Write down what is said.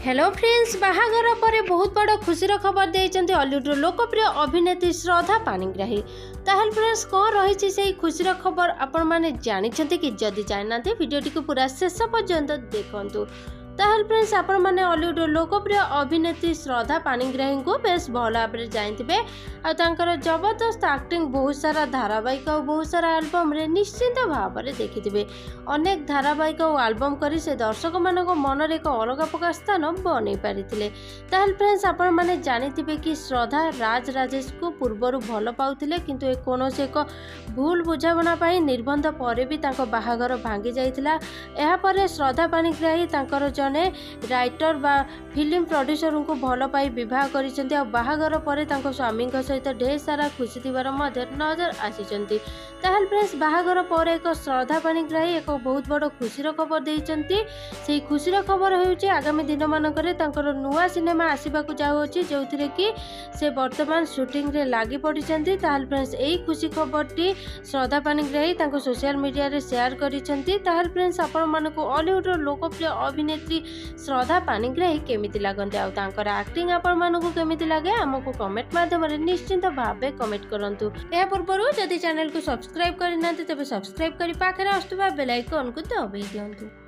Hello friends, बाहागर पर बहुत बड़ खुशीर खबर देते हॉलीवुड लोकप्रिय अभिनेत्री श्रद्धा पानिग्राही। ताहल फ्रेंड्स कौन रही से खुशीर खबर आपण मैंने जानते कि जदि जाना वीडियो टी पूरा शेष पर्यंत देखु। ताहल फ्रेंड्स आपण मैंने हॉलीवुड लोकप्रिय अभिनेत्री श्रद्धा पानिग्राही को बेस भल भाव में जानते आर जबरदस्त एक्टिंग बहुत सारा धारावाहिक और बहुत सारा आल्बम रे निश्चित भाव में देखिथे। अनेक धारावाहिक और आल्बम करी से दर्शक मान मनरे एक अलग प्रकार स्थान बन पारी। ताहल फ्रेंड्स आपण मैंने जानते कि श्रद्धा राज राजेश को पूर्वर भल पाउथिले किंतु कौन एक भूल बुझाणा निर्बंध पर भी बाहागर भांगी जाइथिला। एहा परे श्रद्धा पानिग्राही जने राइटर बा फिल्म प्रोड्यूसर को भल पाई विवाह करिसेंती आ बाहागर पर स्वामी सहित ढेर सारा खुशी थिबार नजर आसीचंती। ताहल फ्रेंड्स बाहागर पर एक श्रद्धा पानिग्राही एक बहुत बड़ खुशीर खबर देइचंती। सेही खुशीर खबर होउची आगामी दिन मानकरे तांकर नुआ सिनेमा आसीबाकू जाउची जोथिरे कि से वर्तमान शूटिंग रे लागि पडिचंती। ताहल फ्रेंड्स एही खुशी खबरटी श्रद्धा पानिग्राही तांको सोशल मीडिया रे शेयर करिसंती। ताहल फ्रेंड्स आपण मानको हॉलीवुड लोकप्रिय अभिनेत्री श्रद्धा पानिग्राही केमिति लागंती आ तांकर एक्टिंग आपण मानको केमिति लागे हमको कमेंट माध्यम रे निश्चित भाबे कमेंट करंतु। ए पूर्वरु जदि चैनल को सब्सक्राइब करिनांती तबे सब्सक्राइब करि पाखरे आस्तुबा बेल आइकन को दबाइ दियंतु।